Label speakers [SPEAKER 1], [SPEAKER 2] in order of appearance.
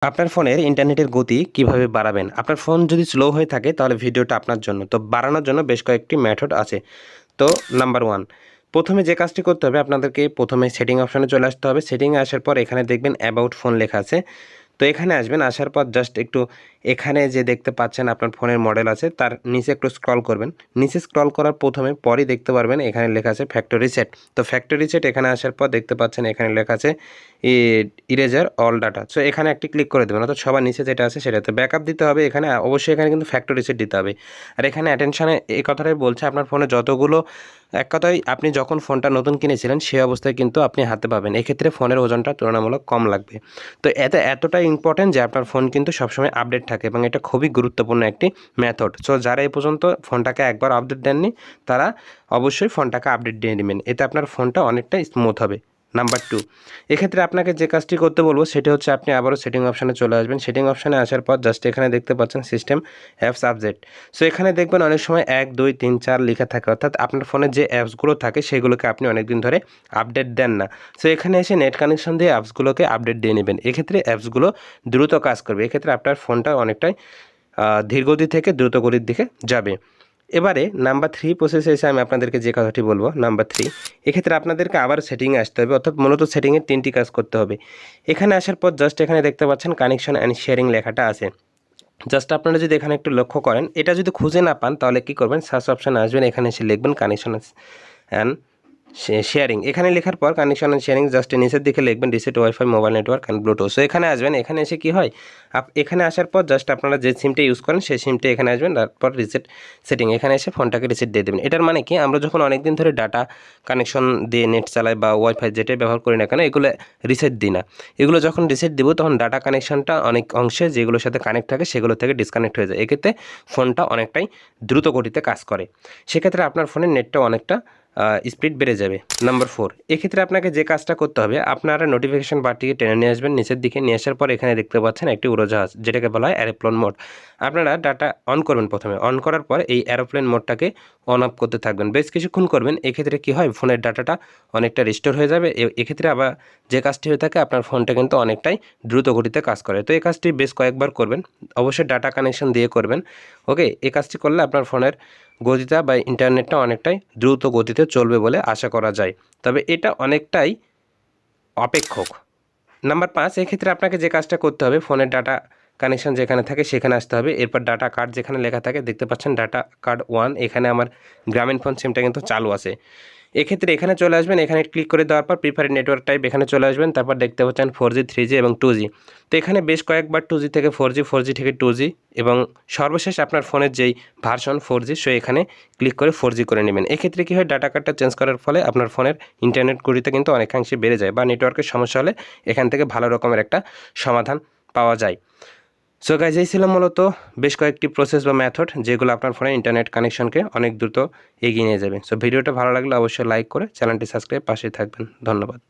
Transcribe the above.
[SPEAKER 1] আপনার ফোনের ইন্টারনেটের গতি কিভাবে বাড়াবেন? আপনার ফোন যদি স্লো হয়ে থাকে তাহলে ভিডিওটা আপনার জন্য। তো বাড়ানোর জন্য বেশ কয়েকটি মেথড আছে। তো নাম্বার 1 প্রথমে যে কাজটি করতে হবে আপনাদেরকে প্রথমে সেটিং অপশনে চলে আসতে হবে। সেটিংয়ে আসার পর এখানে দেখবেন অ্যাবাউট ফোন লেখা আছে। তো এখানে আসবেন, আসার পর জাস্ট একটু এখানে যে দেখতে পাচ্ছেন আপনার ফোনের মডেল আছে তার নিচে একটু স্ক্রল করবেন। নিচে স্ক্রল করার পরেই দেখতে পারবেন এখানে লেখা আছে ফ্যাক্টরি রিসেট। তো ফ্যাক্টরি রিসেট এখানে আসার পর দেখতে পাচ্ছেন এখানে লেখা আছে ইরেজার অল ডাটা। সো এখানে একটি ক্লিক করে দেবেন, অর্থাৎ সবার নিচে যেটা আছে সেটাতে ব্যাকআপ দিতে হবে। এখানে অবশ্যই এখানে কিন্তু ফ্যাক্টরি রিসেট দিতে হবে। আর এখানে অ্যাটেনশনে এই কথাটাই বলছে, আপনার ফোনে যতগুলো, এক কথায় আপনি যখন ফোনটা নতুন কিনেছিলেন সেই অবস্থায় কিন্তু আপনি হাতে পাবেন। এক্ষেত্রে ফোনের ওজনটা তুলনামূলক কম লাগবে। তো এতটাই ইম্পর্ট্যান্ট যে আপনার ফোন কিন্তু সবসময় আপডেট থাকে এবং এটা খুবই গুরুত্বপূর্ণ একটি মেথড। সো যারা এই পর্যন্ত ফোনটাকে একবার আপডেট দেননি তারা অবশ্যই ফোনটাকে আপডেট দিয়ে নেবেন, এতে আপনার ফোনটা অনেকটা স্মুথ হবে। নাম্বার 2, এক্ষেত্রে আপনাকে যে কাজটি করতে বলবো সেটি হচ্ছে আপনি আবারও সেটিং অপশানে চলে আসবেন। সেটিং অপশানে আসার পর জাস্ট এখানে দেখতে পাচ্ছেন সিস্টেম অ্যাপস আপডেট। সো এখানে দেখবেন অনেক সময় 1 2 3 4 লেখা থাকে, অর্থাৎ আপনার ফোনে যে অ্যাপসগুলো থাকে সেগুলোকে আপনি অনেকদিন ধরে আপডেট দেন না। সো এখানে এসে নেট কানেকশন দিয়ে অ্যাপসগুলোকে আপডেট দিয়ে নেবেন। এক্ষেত্রে অ্যাপসগুলো দ্রুত কাজ করবে। এক্ষেত্রে আপনার ফোনটা অনেকটাই ধীরগতি থেকে দ্রুতগতির দিকে যাবে। এবারে নাম্বার 3 প্রসেসে এসে আমি আপনাদেরকে যে কথাটি বলবো, নাম্বার 3, এক্ষেত্রে আপনাদেরকে আবার সেটিংয়ে আসতে হবে, অর্থাৎ মূলত সেটিংয়ে 3টি কাজ করতে হবে। এখানে আসার পর জাস্ট এখানে দেখতে পাচ্ছেন কানেকশন অ্যান্ড শেয়ারিং লেখাটা আছে। জাস্ট আপনারা যদি এখানে একটু লক্ষ্য করেন, এটা যদি খুঁজে না পান তাহলে কি করবেন, সার্চ অপশানে আসবেন, এখানে এসে লিখবেন কানেকশন অ্যান্ড শেয়ারিং। এখানে লেখার পর কানেকশন অ্যান্ড শেয়ারিং জাস্ট নিচের দিকে লিখবেন reset wifi mobile network and Bluetooth. So এখানে আসবেন, এখানে এসে কি হয়, এখানে আসার পর জাস্ট আপনারা যে সিমটা ইউজ করেন সেই সিমটা এখানে আসবেন, তারপর রিসেট সেটিং, এখানে এসে ফোনটাকে রিসেট দিয়ে দেবেন। এটার মানে কি, আমরা যখন অনেকদিন ধরে ডাটা কানেকশন দিয়ে নেট চালাই বা ওয়াইফাই যেটাই ব্যবহার করি না কেন, এগুলো রিসেট দিই না। এগুলো যখন রিসেট দিব তখন ডাটা কানেকশনটা অনেক অংশে যেগুলোর সাথে কানেক্ট থাকে সেগুলো থেকে ডিসকানেক্ট হয়ে যায়। এক্ষেত্রে ফোনটা অনেকটাই দ্রুত গতিতে কাজ করে। সেক্ষেত্রে আপনার ফোনের নেটটা অনেকটা স্পিড বেড়ে যাবে। নাম্বার 4, এক্ষেত্রে আপনাকে যে কাজটা করতে হবে, আপনারা নোটিফিকেশন বারটিকে টেনে নিয়ে আসবেন নিচের দিকে, নিয়ে আসার পর এখানে দেখতে পাচ্ছেন একটি উড়োজাহাজ যেটাকে বলা হয় এরোপ্লেন মোড। আপনারা ডাটা অন করবেন, প্রথমে অন করার পর এই এরোপ্লেন মোডটাকে অন অফ করতে থাকবেন, বেশ কিছুক্ষণ করবেন। এক্ষেত্রে কি হয়, ফোনের ডাটাটা অনেকটা রিস্টোর হয়ে যাবে। এক্ষেত্রে আবার যে কাজটি হয়ে থাকে, আপনার ফোনটা কিন্তু অনেকটাই দ্রুত গতিতে কাজ করে। তো এই কাজটি বেশ কয়েকবার করবেন, অবশ্যই ডাটা কানেকশন দিয়ে করবেন। ওকে, এই কাজটি করলে আপনার ফোনের গতিটা বা ইন্টারনেটটা অনেকটাই দ্রুত গতিতে চলবে বলে আশা করা যায়, তবে এটা অনেকটাই অপেক্ষক। নাম্বার 5, এক্ষেত্রে আপনাকে যে কাজটা করতে হবে, ফোনের ডাটা কানেকশন যেখানে থাকে সেখানে আসতে হবে। এরপর ডাটা কার্ড যেখানে লেখা থাকে দেখতে পাচ্ছেন ডাটা কার্ড 1, এখানে আমার গ্রামীণ ফোন সিমটা কিন্তু চালু আছে। এক্ষেত্রে এখানে চলে আসবেন, এখানে ক্লিক করে দেওয়ার পর প্রিফারেড নেটওয়ার্ক টাইপ এখানে চলে আসবেন, তারপর দেখতে পাচ্ছেন 4G 3G এবং 2G। তো এখানে বেশ কয়েকবার 2G থেকে 4G 4G থেকে 2G এবং সর্বশেষ আপনার ফোনের যেই ভার্সন 4G, সো এখানে ক্লিক করে 4G করে নেবেন। এক্ষেত্রে কী হয়, ডাটা কার্ডটা চেঞ্জ করার ফলে আপনার ফোনের ইন্টারনেট গতিটা কিন্তু অনেকাংশে বেড়ে যায়, বা নেটওয়ার্কের সমস্যা হলে এখান থেকে ভালো রকমের একটা সমাধান পাওয়া যায়। সো গাইজ, এই ছিল মূলত বেশ কয়েকটি প্রসেস বা মেথড যেগুলো আপনার ফোনে ইন্টারনেট কানেকশনকে অনেক দ্রুত এগিয়ে নিয়ে যাবে। সো ভিডিওটা ভালো লাগলে অবশ্যই লাইক করে চ্যানেলটি সাবস্ক্রাইব পাশে থাকবেন। ধন্যবাদ।